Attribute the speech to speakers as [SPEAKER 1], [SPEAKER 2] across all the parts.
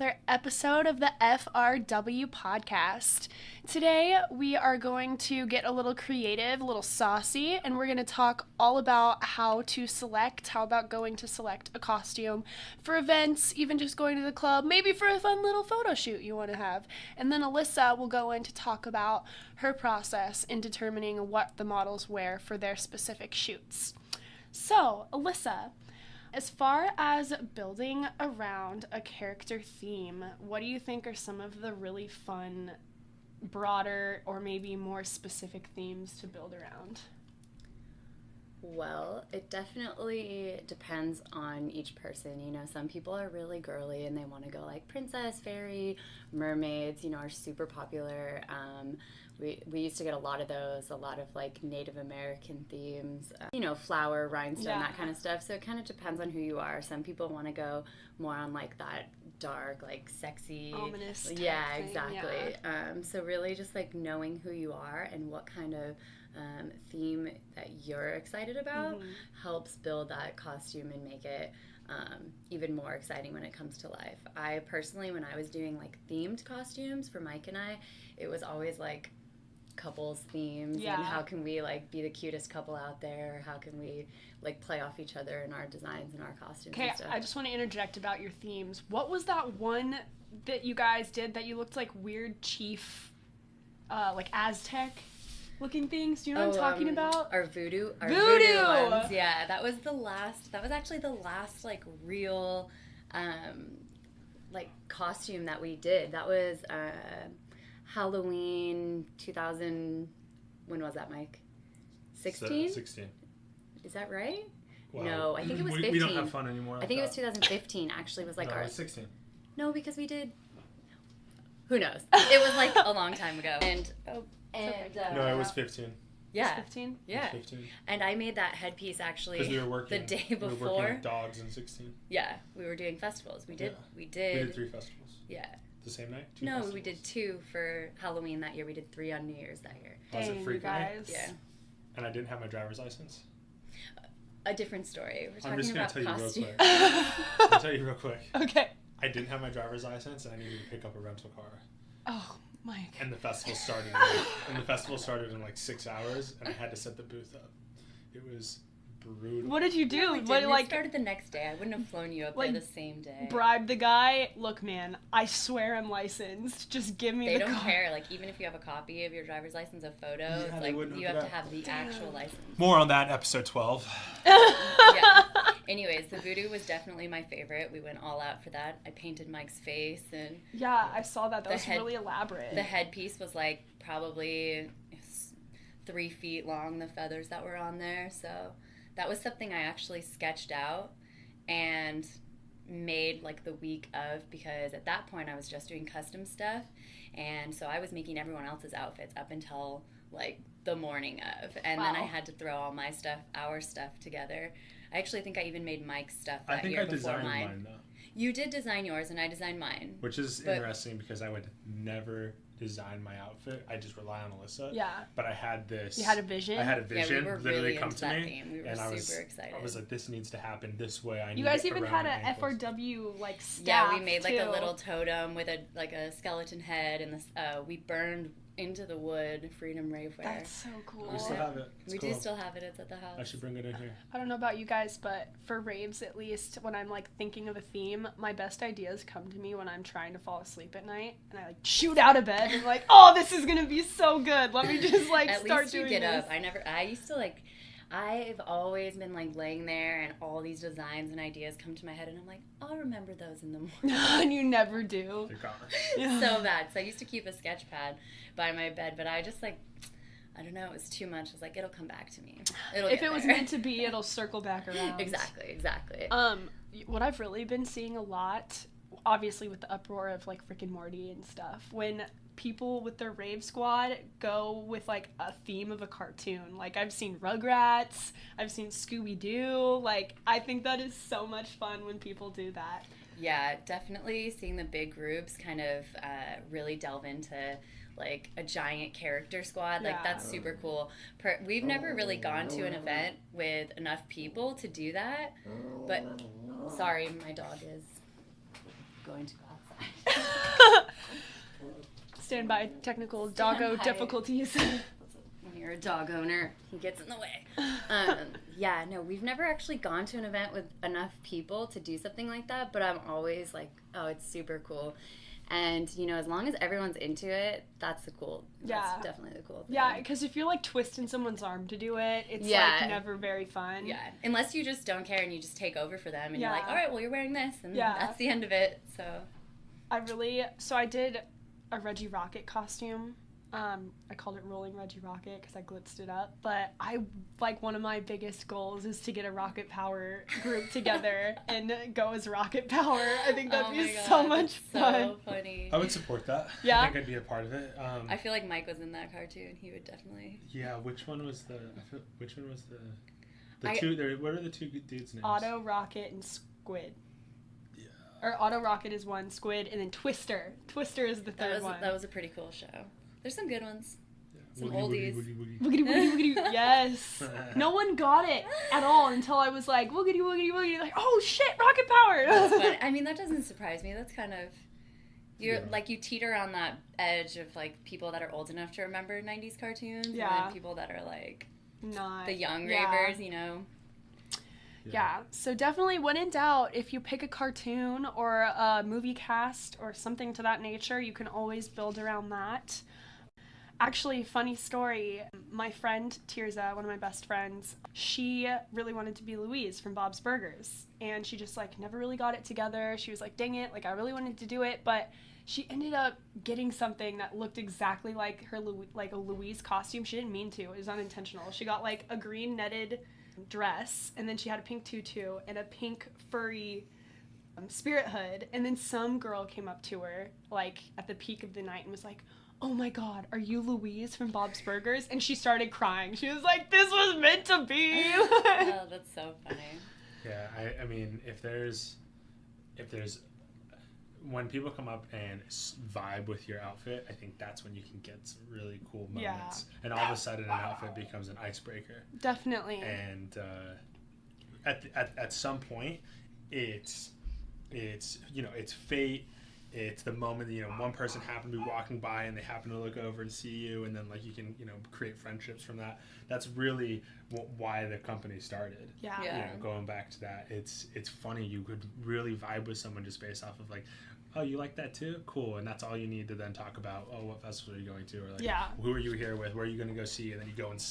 [SPEAKER 1] another episode of the FRW podcast. Today we are going to get a little creative, a little saucy, and we're going to talk all about how about going to select a costume for events, even just going to the club, maybe for a fun little photo shoot you want to have. And then Alyssa will go in to talk about her process in determining what the models wear for their specific shoots. So, Alyssa, as far as building around a character theme, what do you think are some of the really fun, broader, or maybe more specific themes to build around?
[SPEAKER 2] Well, it definitely depends on each person. You know, some people are really girly and they want to go like princess, fairy, mermaids, are super popular. We used to get a lot of those, a lot of like Native American themes, flower, rhinestone, that kind of stuff. So it kind of depends on who you are. Some people want to go more on like that dark, like sexy,
[SPEAKER 1] ominous type
[SPEAKER 2] thing,
[SPEAKER 1] exactly.
[SPEAKER 2] So really just like knowing who you are and what kind of theme that you're excited about helps build that costume and make it even more exciting when it comes to life. I personally, when I was doing like themed costumes for Mike and I, it was always like couples themes and how can we like be the cutest couple out there, how can we like play off each other in our designs and our costumes and stuff.
[SPEAKER 1] I just want to interject about your themes. What was that one that you guys did that you looked like weird chief like Aztec looking things? Do you know what I'm talking about?
[SPEAKER 2] Our voodoo ones. Yeah, that was actually the last like real like costume that we did. That was Halloween 2000. When was that, Mike? 16?
[SPEAKER 3] 16.
[SPEAKER 2] Is that right?
[SPEAKER 3] Wow.
[SPEAKER 2] No, I think it was 15.
[SPEAKER 3] We don't have fun anymore.
[SPEAKER 2] I think it was 2015 actually was like
[SPEAKER 3] no,
[SPEAKER 2] our...
[SPEAKER 3] it was 16.
[SPEAKER 2] No, because we did... Who knows? It was like a long time ago.
[SPEAKER 3] No, it was 15.
[SPEAKER 2] Yeah.
[SPEAKER 1] It was 15?
[SPEAKER 2] Yeah.
[SPEAKER 3] It was 15.
[SPEAKER 2] And I made that headpiece actually
[SPEAKER 3] we were working,
[SPEAKER 2] the day before.
[SPEAKER 3] We were working with dogs in 16.
[SPEAKER 2] Yeah, we were doing festivals. We did
[SPEAKER 3] 3 festivals.
[SPEAKER 2] Yeah.
[SPEAKER 3] The same night?
[SPEAKER 2] No,
[SPEAKER 3] festivals?
[SPEAKER 2] we did 2 for Halloween that year. We did 3 on New Year's that year.
[SPEAKER 3] Was it freak night?
[SPEAKER 2] Yeah.
[SPEAKER 3] And I didn't have my driver's license?
[SPEAKER 2] A different story. We're
[SPEAKER 3] I'm just
[SPEAKER 2] talking
[SPEAKER 3] going to
[SPEAKER 2] about
[SPEAKER 3] tell
[SPEAKER 2] costume.
[SPEAKER 3] you real quick. I'll tell you real quick.
[SPEAKER 1] Okay.
[SPEAKER 3] I didn't have my driver's license and I needed to pick up a rental car.
[SPEAKER 1] Oh, Mike.
[SPEAKER 3] And the festival started in like 6 hours and I had to set the booth up. It was brutal.
[SPEAKER 1] What did you do?
[SPEAKER 2] It started the next day. I wouldn't have flown you up there the same day.
[SPEAKER 1] Bribe the guy? Look, man, I swear I'm licensed. Just give me the car.
[SPEAKER 2] They don't care. Like, even if you have a copy of your driver's license, a photo, it's like you have to have the actual license.
[SPEAKER 3] More on that episode 12.
[SPEAKER 2] Yeah. Anyways, the voodoo was definitely my favorite. We went all out for that. I painted Mike's face and...
[SPEAKER 1] Yeah, I saw that. That was really elaborate.
[SPEAKER 2] The headpiece was like probably 3 feet long, the feathers that were on there, so... That was something I actually sketched out and made like the week of, because at that point I was just doing custom stuff, and so I was making everyone else's outfits up until like the morning of, and then I had to throw all my stuff, our stuff together. I actually think I even made Mike's stuff that year before mine.
[SPEAKER 3] I think I designed mine though.
[SPEAKER 2] You did design yours and I designed mine.
[SPEAKER 3] Which is interesting because I would never design my outfit. I just rely on Alyssa.
[SPEAKER 1] Yeah.
[SPEAKER 3] But I had this...
[SPEAKER 1] You had a vision?
[SPEAKER 3] I had a vision
[SPEAKER 2] we were
[SPEAKER 3] literally
[SPEAKER 2] really
[SPEAKER 3] come
[SPEAKER 2] into
[SPEAKER 3] to
[SPEAKER 2] that
[SPEAKER 3] me.
[SPEAKER 2] Theme. We were super excited.
[SPEAKER 3] I was like, this needs to happen this way.
[SPEAKER 1] You guys even had a FRW like staff.
[SPEAKER 2] Yeah, we made like a little totem with a skeleton head, and we burned into the wood Freedom Rave wear.
[SPEAKER 1] That's so cool.
[SPEAKER 3] We still have it.
[SPEAKER 2] We do still have it. It's at the house.
[SPEAKER 3] I should bring it in here.
[SPEAKER 1] I don't know about you guys, but for raves at least, when I'm like thinking of a theme, my best ideas come to me when I'm trying to fall asleep at night, and I like shoot out of bed and like, oh, this is gonna be so good. Let me just like
[SPEAKER 2] at
[SPEAKER 1] start
[SPEAKER 2] least you
[SPEAKER 1] doing
[SPEAKER 2] get
[SPEAKER 1] this.
[SPEAKER 2] up. I used to like. I've always been like laying there and all these designs and ideas come to my head and I'm like, I'll remember those in the morning.
[SPEAKER 1] And you never do.
[SPEAKER 3] They're gone.
[SPEAKER 1] Yeah.
[SPEAKER 2] So bad. So I used to keep a sketch pad by my bed, but I just like, I don't know, it was too much. I was like, it'll come back to me.
[SPEAKER 1] If it was meant to be, it'll circle back around.
[SPEAKER 2] Exactly.
[SPEAKER 1] What I've really been seeing a lot, obviously with the uproar of like Rick and Morty and stuff, when people with their rave squad go with like a theme of a cartoon. Like I've seen Rugrats, I've seen Scooby-Doo. Like I think that is so much fun when people do that.
[SPEAKER 2] Yeah, definitely seeing the big groups kind of really delve into like a giant character squad. Like that's super cool. We've never really gone to an event with enough people to do that. But sorry, my dog is going to go outside.
[SPEAKER 1] Stand by technical doggo difficulties.
[SPEAKER 2] When you're a dog owner, he gets in the way. Yeah, no, we've never actually gone to an event with enough people to do something like that, but I'm always like, oh, it's super cool. And, you know, as long as everyone's into it, that's definitely the cool thing.
[SPEAKER 1] Yeah, because if you're, like, twisting someone's arm to do it, it's, like, never very fun.
[SPEAKER 2] Yeah, unless you just don't care and you just take over for them and you're like, all right, well, you're wearing this, and that's the end of it, so.
[SPEAKER 1] I did a Reggie Rocket costume. I called it Rolling Reggie Rocket because I glitzed it up. But one of my biggest goals is to get a Rocket Power group together and go as Rocket Power. I think that'd be so much fun.
[SPEAKER 2] So funny.
[SPEAKER 3] I would support that.
[SPEAKER 1] Yeah.
[SPEAKER 3] I think I'd be a part of it.
[SPEAKER 2] I feel like Mike was in that cartoon. He would definitely.
[SPEAKER 3] Yeah. Which one was the two? What are the two dudes' names?
[SPEAKER 1] Otto, Rocket, and Squid. Yeah. Or Otto Rocket is one, Squid, and then Twister. Twister is the third one.
[SPEAKER 2] That was a pretty cool show. There's some good ones.
[SPEAKER 3] Yeah.
[SPEAKER 2] Some oldies.
[SPEAKER 1] Woogity, woogity, woogity. Yes. No one got it at all until I was like, woogity, woogity, woogity. Like, oh shit, Rocket Power.
[SPEAKER 2] That's funny. I mean, that doesn't surprise me. That's kind of, like, you teeter on that edge of, like, people that are old enough to remember 90s cartoons.
[SPEAKER 1] Yeah.
[SPEAKER 2] And then people that are, like,
[SPEAKER 1] not
[SPEAKER 2] the young ravers, you know.
[SPEAKER 1] Yeah, so definitely when in doubt, if you pick a cartoon or a movie cast or something to that nature, you can always build around that. Actually, funny story, my friend Tirza, one of my best friends, she really wanted to be Louise from Bob's Burgers, and she just, like, never really got it together. She was like, dang it, like, I really wanted to do it, but she ended up getting something that looked exactly like her, like, a Louise costume. She didn't mean to. It was unintentional. She got, like, a green netted dress, and then she had a pink tutu and a pink furry spirit hood, and then some girl came up to her, like, at the peak of the night and was like, oh my god, are you Louise from Bob's Burgers? And she started crying. She was like, this was meant to be.
[SPEAKER 2] Oh, that's so funny.
[SPEAKER 3] Yeah, I mean, if there's when people come up and vibe with your outfit, I think that's when you can get some really cool moments. Yeah. And all of a sudden an outfit becomes an icebreaker.
[SPEAKER 1] Definitely.
[SPEAKER 3] And at some point, it's you know, it's fate. It's the moment that, you know, one person happened to be walking by and they happen to look over and see you, and then, like, you can, you know, create friendships from that. That's really why the company started.
[SPEAKER 1] Yeah.
[SPEAKER 3] You know, going back to that, it's funny. You could really vibe with someone just based off of, like, oh, you like that too? Cool. And that's all you need to then talk about, oh, what festival are you going to? Or, like, who are you here with? Where are you going to go see? And then you go and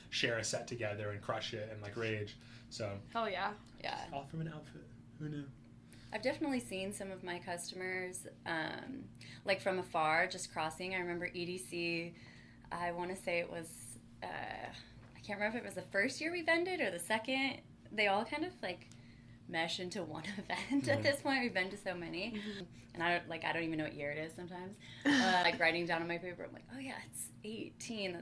[SPEAKER 3] share a set together and crush it and, like, rage. So.
[SPEAKER 1] Hell yeah.
[SPEAKER 2] Yeah.
[SPEAKER 3] All from an outfit. Who knew?
[SPEAKER 2] I've definitely seen some of my customers, like, from afar, just crossing. I remember EDC, I want to say it was, I can't remember if it was the first year we vended or the second. They all kind of, like, mesh into one event at this point. We've been to so many. And I don't even know what year it is sometimes. Like, writing down on my paper, I'm like, oh yeah, it's 18.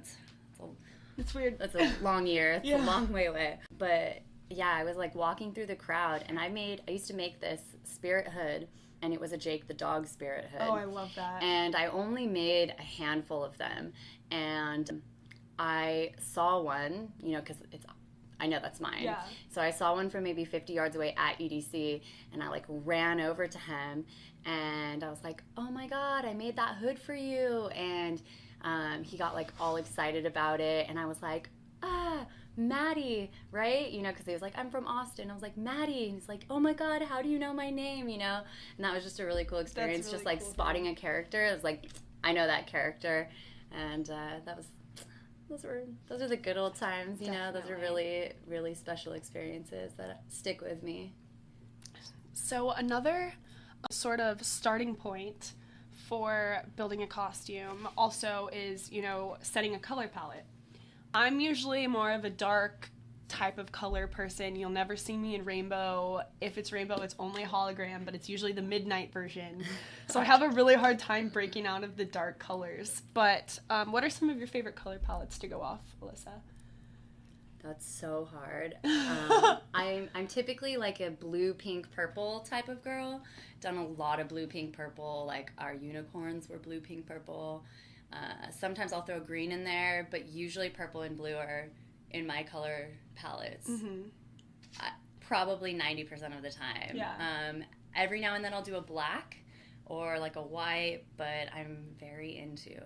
[SPEAKER 1] It's weird.
[SPEAKER 2] That's a long year. It's a long way away. But yeah, I was, like, walking through the crowd, and I used to make this spirit hood, and it was a Jake the Dog spirit hood.
[SPEAKER 1] Oh, I love that.
[SPEAKER 2] And I only made a handful of them, and I saw one, you know, because I know that's mine.
[SPEAKER 1] Yeah.
[SPEAKER 2] So I saw one from maybe 50 yards away at EDC, and I, like, ran over to him, and I was like, oh my god, I made that hood for you. And he got, like, all excited about it, and I was like, Maddie, right? You know, because he was like, I'm from Austin. I was like, Maddie. And he's like, oh my god, how do you know my name? You know? And that was just a really cool experience. Really just, like, cool, spotting a character. It was like, I know that character. And those are the good old times, you know? Those are really, really special experiences that stick with me.
[SPEAKER 1] So another sort of starting point for building a costume also is, you know, setting a color palette. I'm usually more of a dark type of color person. You'll never see me in rainbow. If it's rainbow, it's only hologram, but it's usually the midnight version. So I have a really hard time breaking out of the dark colors. But what are some of your favorite color palettes to go off, Alyssa?
[SPEAKER 2] That's so hard. I'm typically, like, a blue, pink, purple type of girl. Done a lot of blue, pink, purple. Like, our unicorns were blue, pink, purple. Sometimes I'll throw green in there, but usually purple and blue are in my color palettes. Probably 90% of the time.
[SPEAKER 1] Yeah.
[SPEAKER 2] Every now and then I'll do a black, or like a white, but I'm very into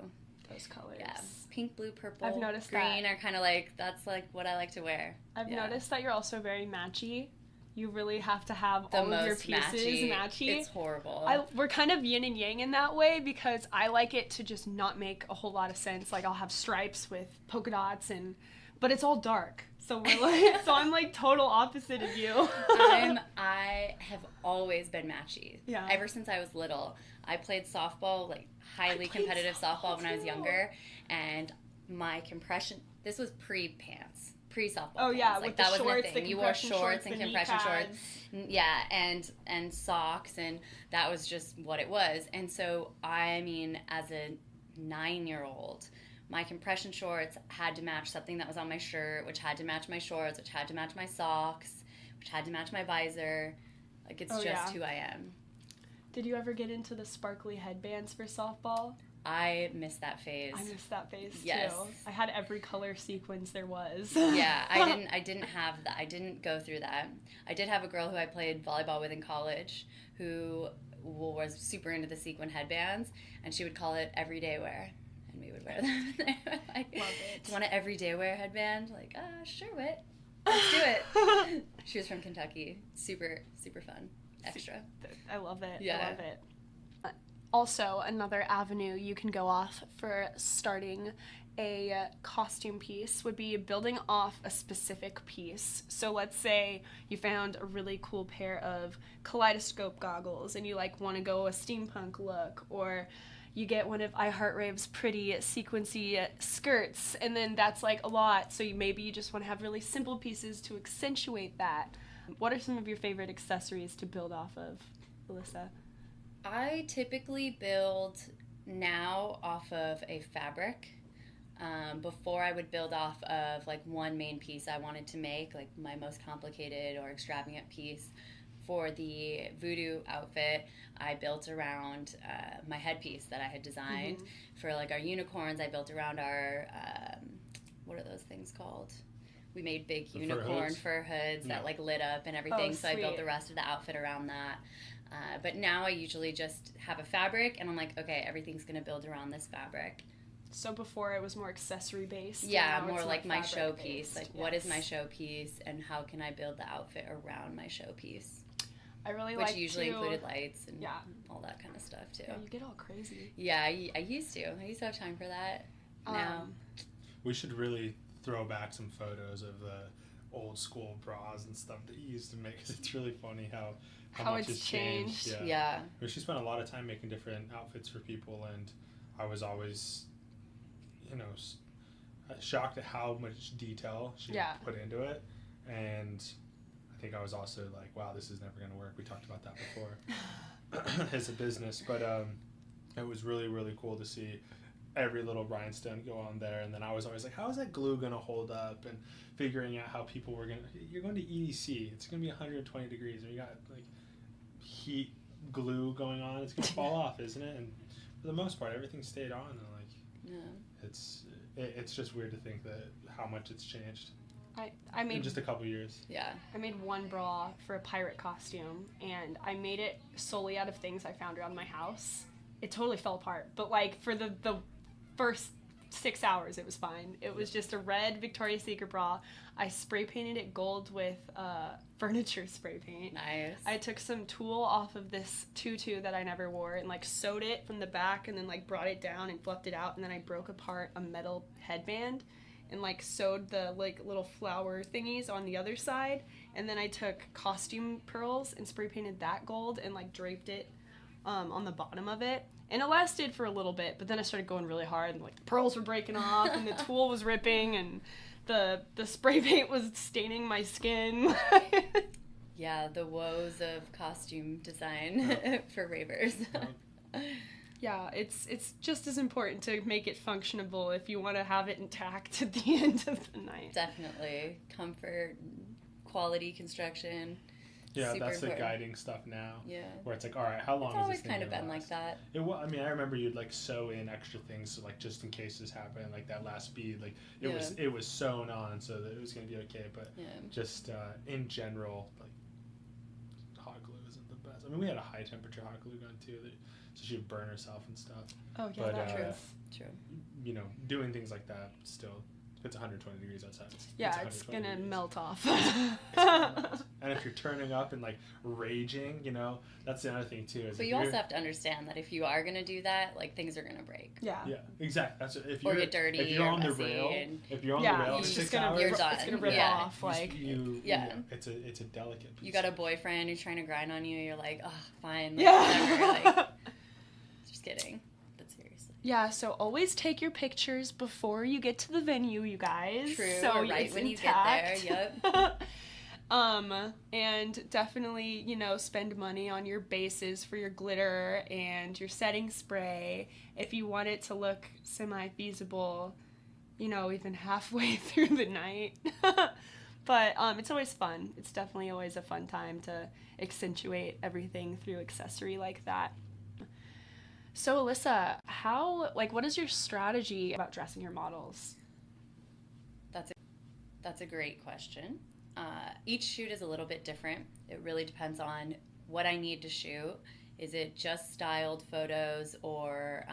[SPEAKER 1] those colors.
[SPEAKER 2] Yeah, pink, blue, purple,
[SPEAKER 1] I've noticed
[SPEAKER 2] green
[SPEAKER 1] that.
[SPEAKER 2] are kind of like, that's like what I like to wear.
[SPEAKER 1] I've noticed that you're also very matchy. You really have to have all of your pieces matchy.
[SPEAKER 2] It's horrible.
[SPEAKER 1] We're kind of yin and yang in that way because I like it to just not make a whole lot of sense. Like I'll have stripes with polka dots but it's all dark. So we're like, so I'm like total opposite of you.
[SPEAKER 2] I have always been matchy.
[SPEAKER 1] Yeah.
[SPEAKER 2] Ever since I was little. I played softball, like highly competitive softball when I was younger, and my compression, this was pre-pants. Pre-softball
[SPEAKER 1] pants.
[SPEAKER 2] Yeah,
[SPEAKER 1] like
[SPEAKER 2] like
[SPEAKER 1] that
[SPEAKER 2] was
[SPEAKER 1] shorts,
[SPEAKER 2] the thing. You wore shorts and compression shorts. Yeah, and socks, and that was just what it was. And so, I mean, as a 9-year-old, my compression shorts had to match something that was on my shirt, which had to match my shorts, which had to match my socks, which had to match my visor. Like, it's who I am.
[SPEAKER 1] Did you ever get into the sparkly headbands for softball?
[SPEAKER 2] I missed that phase.
[SPEAKER 1] I missed that phase
[SPEAKER 2] yes.
[SPEAKER 1] too. I had every color sequence there was.
[SPEAKER 2] Yeah, I didn't have that. I didn't go through that. I did have a girl who I played volleyball with in college who was super into the sequin headbands, and she would call it everyday wear. And we would wear them. Like,
[SPEAKER 1] love it.
[SPEAKER 2] Do you want an everyday wear headband? Like, sure, Whit. Let's do it. She was from Kentucky. Super, super fun. Extra.
[SPEAKER 1] I love it.
[SPEAKER 2] Yeah.
[SPEAKER 1] I love it. Also, another avenue you can go off for starting a costume piece would be building off a specific piece. So let's say you found a really cool pair of kaleidoscope goggles and you like want to go a steampunk look, or you get one of iHeartRave's pretty sequency skirts, and then that's like a lot, so maybe you just want to have really simple pieces to accentuate that. What are some of your favorite accessories to build off of, Alyssa?
[SPEAKER 2] I typically build now off of a fabric. Before I would build off of like one main piece I wanted to make, like my most complicated or extravagant piece. For the voodoo outfit, I built around my headpiece that I had designed. Mm-hmm. For like our unicorns, I built around our, what are those things called? We made big unicorn fur hoods that like lit up and everything. So I built the rest of the outfit around that. But now I usually just have a fabric and I'm like, okay, everything's going to build around this fabric.
[SPEAKER 1] So before it was more accessory based?
[SPEAKER 2] Yeah, more like my showpiece. Like, what is my showpiece and how can I build the outfit around my showpiece?
[SPEAKER 1] I really
[SPEAKER 2] Which usually included lights and all that kind of stuff too.
[SPEAKER 1] Yeah, you get all crazy.
[SPEAKER 2] Yeah, I used to. I used to have time for that. Now.
[SPEAKER 3] We should really throw back some photos of the old school bras and stuff that you used to make, because it's really funny how much it's changed.
[SPEAKER 2] Yeah.
[SPEAKER 3] She spent a lot of time making different outfits for people, and I was always, shocked at how much detail she put into it. And I think I was also like, wow, this is never going to work. We talked about that before as a business. But it was really, really cool to see every little rhinestone go on there. And then I was always like, how is that glue going to hold up? And figuring out how people were going to... You're going to EDC. It's going to be 120 degrees. And you got, like, heat glue going on. It's going to fall off, isn't it? And for the most part, everything stayed on. And, it's just weird to think that how much it's changed.
[SPEAKER 1] I made
[SPEAKER 3] in just a couple years.
[SPEAKER 2] Yeah.
[SPEAKER 1] I made one bra for a pirate costume, and I made it solely out of things I found around my house. It totally fell apart, but like for the first 6 hours, it was fine. It was just a red Victoria's Secret bra. I spray painted it gold with furniture spray paint.
[SPEAKER 2] Nice.
[SPEAKER 1] I took some tulle off of this tutu that I never wore and like sewed it from the back and then like brought it down and fluffed it out, and then I broke apart a metal headband and like sewed the like little flower thingies on the other side, and then I took costume pearls and spray painted that gold and like draped it on the bottom of it, and it lasted for a little bit, but then I started going really hard and like the pearls were breaking off and the tulle was ripping and the spray paint was staining my skin.
[SPEAKER 2] Yeah, the woes of costume design for ravers.
[SPEAKER 1] Yeah, it's just as important to make it functionable if you want to have it intact at the end of the night.
[SPEAKER 2] Definitely. Comfort, quality construction.
[SPEAKER 3] Yeah,
[SPEAKER 2] super
[SPEAKER 3] that's
[SPEAKER 2] important.
[SPEAKER 3] The guiding stuff now.
[SPEAKER 2] Yeah.
[SPEAKER 3] Where it's like, all right, how long
[SPEAKER 2] it's
[SPEAKER 3] is this thing
[SPEAKER 2] always kind of been
[SPEAKER 3] last?
[SPEAKER 2] like that.
[SPEAKER 3] I remember you'd like sew in extra things, so like just in case this happened, like that last bead, like it was sewn on so that it was gonna be okay. But just in general, like hot glue isn't the best. I mean, we had a high temperature hot glue gun too that so she'd burn herself and stuff.
[SPEAKER 1] Oh, yeah,
[SPEAKER 3] But,
[SPEAKER 1] that's
[SPEAKER 2] True.
[SPEAKER 3] you know, doing things like that still, if it's 120 degrees outside,
[SPEAKER 1] it's gonna melt off.
[SPEAKER 3] And if you're turning up and like raging, you know, that's the other thing too. Is
[SPEAKER 2] But you also have to understand that if you are gonna do that, like things are gonna break.
[SPEAKER 1] Yeah.
[SPEAKER 3] Yeah, exactly. That's if
[SPEAKER 2] Or
[SPEAKER 3] you're
[SPEAKER 2] get dirty.
[SPEAKER 3] if you're
[SPEAKER 2] or
[SPEAKER 3] on the
[SPEAKER 2] messy
[SPEAKER 3] rail,
[SPEAKER 2] and
[SPEAKER 3] if you're on
[SPEAKER 1] Yeah,
[SPEAKER 3] the rail for
[SPEAKER 1] it's
[SPEAKER 3] 6
[SPEAKER 1] just gonna
[SPEAKER 3] hours,
[SPEAKER 2] You're
[SPEAKER 1] rip,
[SPEAKER 2] done.
[SPEAKER 1] it's gonna rip
[SPEAKER 2] Yeah.
[SPEAKER 1] off. Like,
[SPEAKER 2] Yeah.
[SPEAKER 3] It's a delicate piece.
[SPEAKER 2] you got a boyfriend who's trying to grind on you. You're like, oh, fine. Like,
[SPEAKER 1] yeah.
[SPEAKER 2] whatever. Like, just kidding. But seriously.
[SPEAKER 1] Yeah, so always take your pictures before you get to the venue, you guys.
[SPEAKER 2] True.
[SPEAKER 1] So
[SPEAKER 2] or right
[SPEAKER 1] it's
[SPEAKER 2] when
[SPEAKER 1] intact.
[SPEAKER 2] you get there. Yep.
[SPEAKER 1] And definitely, you know, spend money on your bases for your glitter and your setting spray if you want it to look semi-feasible, you know, even halfway through the night. But it's always fun. It's definitely always a fun time to accentuate everything through accessory like that. So, Alyssa, what is your strategy about dressing your models?
[SPEAKER 2] That's a great question. Each shoot is a little bit different. It really depends on what I need to shoot. Is it just styled photos, or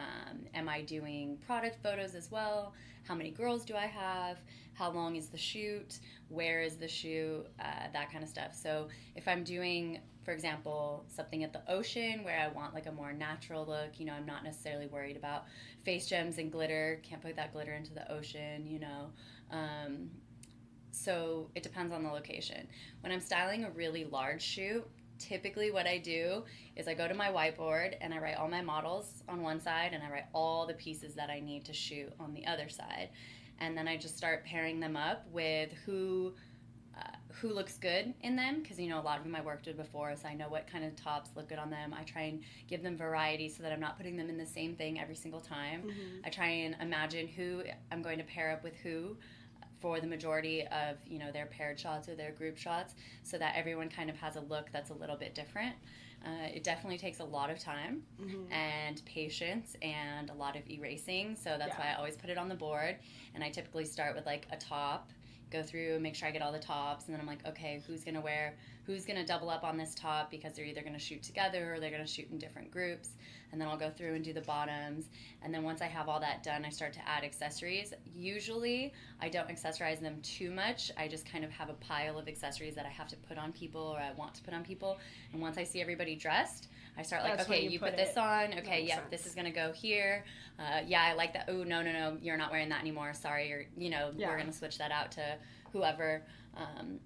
[SPEAKER 2] am I doing product photos as well? How many girls do I have? How long is the shoot? Where is the shoot? That kind of stuff. So if I'm doing, for example, something at the ocean where I want like a more natural look, you know, I'm not necessarily worried about face gems and glitter. Can't put that glitter into the ocean, you know. So it depends on the location. When I'm styling a really large shoot, typically what I do is I go to my whiteboard and I write all my models on one side and I write all the pieces that I need to shoot on the other side. And then I just start pairing them up with who looks good in them, because, you know, a lot of them I worked with before, so I know what kind of tops look good on them. I try and give them variety so that I'm not putting them in the same thing every single time.
[SPEAKER 1] Mm-hmm.
[SPEAKER 2] I try and imagine who I'm going to pair up with who for the majority of, you know, their paired shots or their group shots, so that everyone kind of has a look that's a little bit different. It definitely takes a lot of time and patience and a lot of erasing, so that's why I always put it on the board. And I typically start with like a top, go through, make sure I get all the tops, and then I'm like, okay, who's gonna double up on this top, because they're either gonna shoot together or they're gonna shoot in different groups. And then I'll go through and do the bottoms, and then once I have all that done, I start to add accessories. Usually I don't accessorize them too much. I just kind of have a pile of accessories that I have to put on people, or I want to put on people, and once I see everybody dressed, I start like,
[SPEAKER 1] That's
[SPEAKER 2] okay,
[SPEAKER 1] when you
[SPEAKER 2] put
[SPEAKER 1] put
[SPEAKER 2] this
[SPEAKER 1] it.
[SPEAKER 2] on, okay,
[SPEAKER 1] Makes
[SPEAKER 2] yeah,
[SPEAKER 1] sense.
[SPEAKER 2] this is gonna go here, yeah, I like that, oh, no, you're not wearing that anymore, sorry, or, you know, we're gonna switch that out to whoever.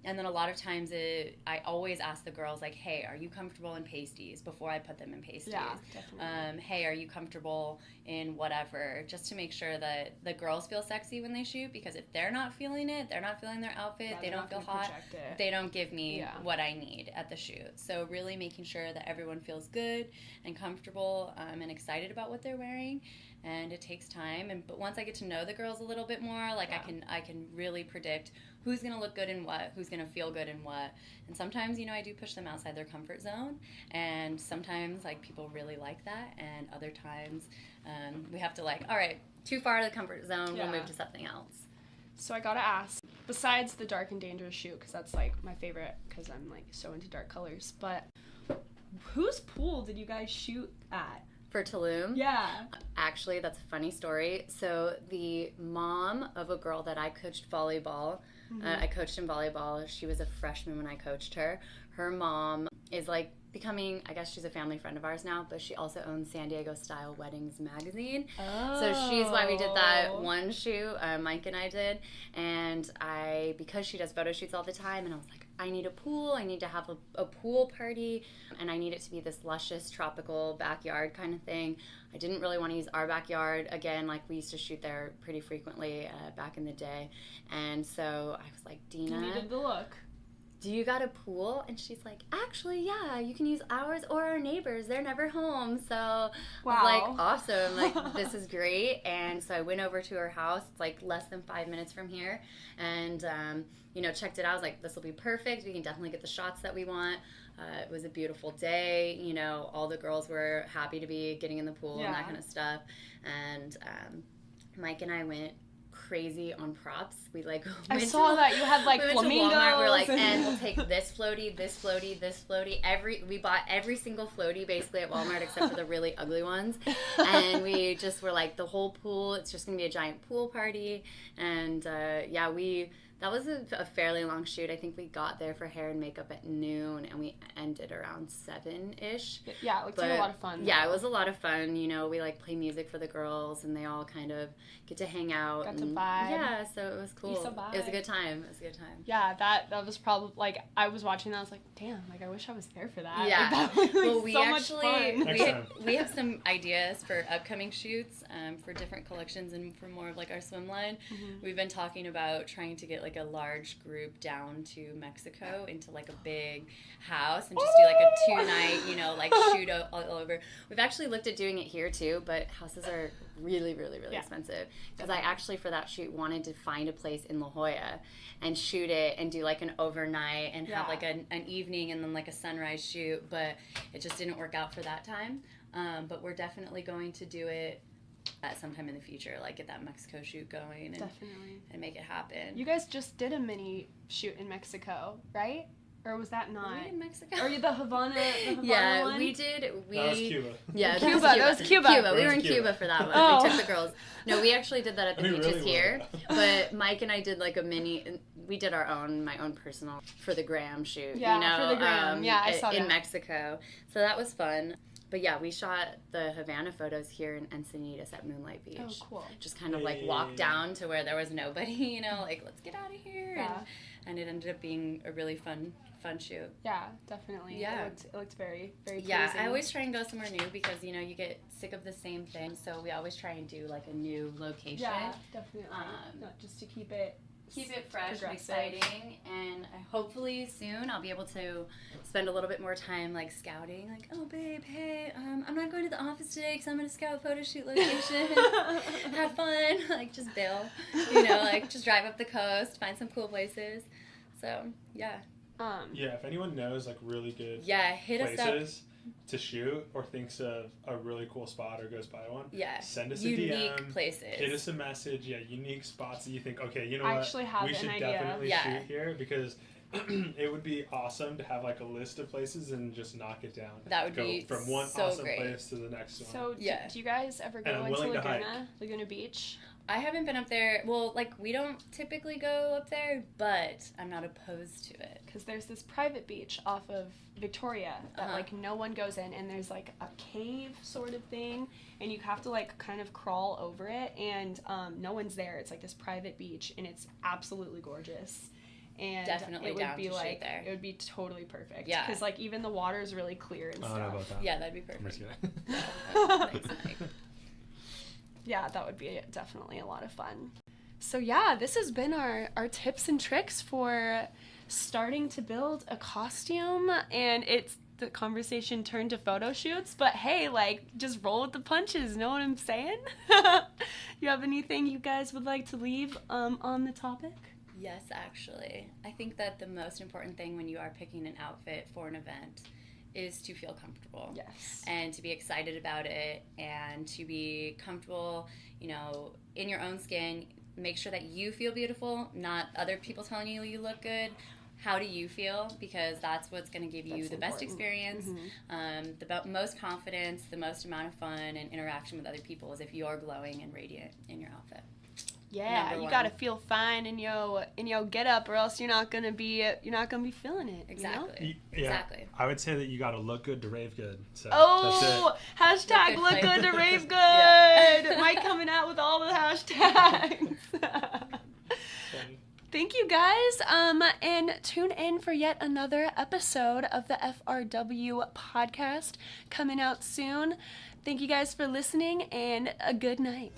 [SPEAKER 2] And then a lot of times I always ask the girls, like, hey, are you comfortable in pasties, before I put them in pasties?
[SPEAKER 1] Yeah, definitely.
[SPEAKER 2] Hey, are you comfortable in whatever, just to make sure that the girls feel sexy when they shoot, because if they're not feeling it, they're not feeling their outfit, they don't feel hot, they don't give me what I need at the shoot. So really making sure that everyone feels good and comfortable and excited about what they're wearing. And it takes time, but once I get to know the girls a little bit more, like I can really predict who's gonna look good in what, who's gonna feel good in what. And sometimes, you know, I do push them outside their comfort zone, and sometimes like people really like that, and other times we have to like, all right, too far out of the comfort zone, we'll move to something else.
[SPEAKER 1] So I gotta ask, besides the dark and dangerous shoot, because that's like my favorite, because I'm like so into dark colors, but whose pool did you guys shoot at?
[SPEAKER 2] For Tulum?
[SPEAKER 1] Yeah.
[SPEAKER 2] Actually, that's a funny story. So the mom of a girl that I coached volleyball, I coached in volleyball. She was a freshman when I coached her. Her mom is like becoming, I guess she's a family friend of ours now, but she also owns San Diego Style Weddings magazine. Oh. So she's why we did that one shoot, Mike and I did. And because she does photo shoots all the time, and I was like, I need a pool, I need to have a pool party, and I need it to be this luscious tropical backyard kind of thing. I didn't really want to use our backyard. Again, like we used to shoot there pretty frequently back in the day. And so I was like, Dina,
[SPEAKER 1] you needed the look.
[SPEAKER 2] Do you got a pool? And she's like, actually, yeah, you can use ours or our neighbors. They're never home. So I was like, awesome. Like, this is great. And so I went over to her house. It's like less than 5 minutes from here. And, you know, checked it out. I was like, this will be perfect. We can definitely get the shots that we want. It was a beautiful day. You know, all the girls were happy to be getting in the pool and that kind of stuff. And Mike and I went crazy on props. We like
[SPEAKER 1] I saw that you had like
[SPEAKER 2] we
[SPEAKER 1] flamingos.
[SPEAKER 2] Went to Walmart. We're like, and we'll take this floaty, this floaty, this floaty. We bought every single floaty basically at Walmart except for the really ugly ones. And we just were like, the whole pool. It's just gonna be a giant pool party. And that was a fairly long shoot. I think we got there for hair and makeup at noon, and we ended around 7-ish.
[SPEAKER 1] Yeah, it looked like a lot of fun.
[SPEAKER 2] Yeah, it was a lot of fun. You know, we like play music for the girls, and they all kind of get to hang out.
[SPEAKER 1] Got to vibe.
[SPEAKER 2] Yeah, so it was cool.
[SPEAKER 1] Vibe.
[SPEAKER 2] It was a good time.
[SPEAKER 1] Yeah, that was probably, like, I was watching that, I was like, damn, like, I wish I was there for that.
[SPEAKER 2] Yeah.
[SPEAKER 1] Like, that was, like,
[SPEAKER 2] well, we
[SPEAKER 1] so
[SPEAKER 2] actually,
[SPEAKER 1] much fun.
[SPEAKER 2] we have some ideas for upcoming shoots for different collections and for more of, like, our swim line. Mm-hmm. We've been talking about trying to get, like, a large group down to Mexico into, like, a big house and just do, like, a 2-night, you know, like, shoot all over. We've actually looked at doing it here, too, but houses are really, really, really expensive. Because I actually, for that shoot, wanted to find a place in La Jolla and shoot it and do, like, an overnight and have, like, an evening and then, like, a sunrise shoot, but it just didn't work out for that time. But we're definitely going to do it at sometime in the future, like get that Mexico shoot going and make it happen.
[SPEAKER 1] You guys just did a mini shoot in Mexico, right? Or was that not?
[SPEAKER 2] Were we in Mexico?
[SPEAKER 1] Or the Havana
[SPEAKER 2] yeah,
[SPEAKER 1] one?
[SPEAKER 2] we did.
[SPEAKER 3] That was Cuba.
[SPEAKER 2] Yeah,
[SPEAKER 1] Cuba. That was Cuba.
[SPEAKER 2] We were in Cuba for that one.
[SPEAKER 1] Oh.
[SPEAKER 2] We took the girls. No, we actually did that at the beaches
[SPEAKER 3] really
[SPEAKER 2] here. But Mike and I did like a mini. We did my own personal for the Gram shoot.
[SPEAKER 1] Yeah,
[SPEAKER 2] you know,
[SPEAKER 1] for the Gram. Yeah, I saw that.
[SPEAKER 2] In Mexico. So that was fun. But yeah, we shot the Havana photos here in Encinitas at Moonlight Beach.
[SPEAKER 1] Oh, cool.
[SPEAKER 2] Just kind of like walked down to where there was nobody, you know, like let's get out of here.
[SPEAKER 1] Yeah.
[SPEAKER 2] And it ended up being a really fun shoot.
[SPEAKER 1] Yeah, definitely.
[SPEAKER 2] Yeah.
[SPEAKER 1] It looked very, very
[SPEAKER 2] Yeah,
[SPEAKER 1] pleasing.
[SPEAKER 2] I always try and go somewhere new because, you know, you get sick of the same thing. So we always try and do like a new location.
[SPEAKER 1] Yeah, definitely. Not just to keep it
[SPEAKER 2] fresh and exciting, and hopefully soon I'll be able to spend a little bit more time like scouting, like, oh babe, hey, I'm not going to the office today because I'm going to scout Photoshoot location. Have fun, like just bail, you know, like just drive up the coast, find some cool places. So yeah.
[SPEAKER 3] Yeah, if anyone knows like really good
[SPEAKER 2] hit
[SPEAKER 3] places
[SPEAKER 2] us up
[SPEAKER 3] to shoot or thinks of a really cool spot or goes by one, send us
[SPEAKER 2] unique
[SPEAKER 3] a DM,
[SPEAKER 2] places.
[SPEAKER 3] hit us a message, unique spots that you think, okay, you know
[SPEAKER 1] I
[SPEAKER 3] what,
[SPEAKER 1] actually have
[SPEAKER 3] we
[SPEAKER 1] an
[SPEAKER 3] should
[SPEAKER 1] idea.
[SPEAKER 3] definitely shoot here, because it would be awesome to have like a list of places and just knock it down.
[SPEAKER 2] That would
[SPEAKER 3] go
[SPEAKER 2] be
[SPEAKER 3] from one
[SPEAKER 2] so
[SPEAKER 3] awesome
[SPEAKER 2] great.
[SPEAKER 3] place to the next one.
[SPEAKER 1] So do you guys ever go into Laguna Beach?
[SPEAKER 2] I haven't been up there. Well, like, we don't typically go up there, but I'm not opposed to it.
[SPEAKER 1] Because there's this private beach off of Victoria that, like, no one goes in, and there's, like, a cave sort of thing, and you have to, like, kind of crawl over it, and no one's there. It's, like, this private beach, and it's absolutely gorgeous. And
[SPEAKER 2] definitely
[SPEAKER 1] it would
[SPEAKER 2] down
[SPEAKER 1] be
[SPEAKER 2] to
[SPEAKER 1] like
[SPEAKER 2] shoot there.
[SPEAKER 1] It would be totally perfect.
[SPEAKER 2] Yeah.
[SPEAKER 1] Because, like, even the water is really clear and stuff.
[SPEAKER 3] I don't know about that.
[SPEAKER 2] Yeah, that'd be perfect.
[SPEAKER 3] I'm just kidding.
[SPEAKER 1] Yeah, that would be definitely a lot of fun. So yeah, this has been our tips and tricks for starting to build a costume, and the conversation turned to photo shoots, but hey, like, just roll with the punches, know what I'm saying? You have anything you guys would like to leave on the topic?
[SPEAKER 2] Yes, actually. I think that the most important thing when you are picking an outfit for an event is to feel comfortable.
[SPEAKER 1] Yes.
[SPEAKER 2] And to be excited about it and to be comfortable, you know, in your own skin. Make sure that you feel beautiful, not other people telling you you look good. How do you feel? Because that's what's going to give you the best experience, the most confidence, the most amount of fun and interaction with other people is if you're glowing and radiant in your outfit.
[SPEAKER 1] Yeah, you gotta feel fine in your get up, or else you're not gonna be feeling it.
[SPEAKER 2] Exactly.
[SPEAKER 1] You know?
[SPEAKER 2] Exactly.
[SPEAKER 3] I would say that you gotta look good to rave good. So
[SPEAKER 1] that's it. Hashtag look good to rave good. Mike coming out with all the hashtags. Thank you guys, and tune in for yet another episode of the FRW podcast coming out soon. Thank you guys for listening, and a good night.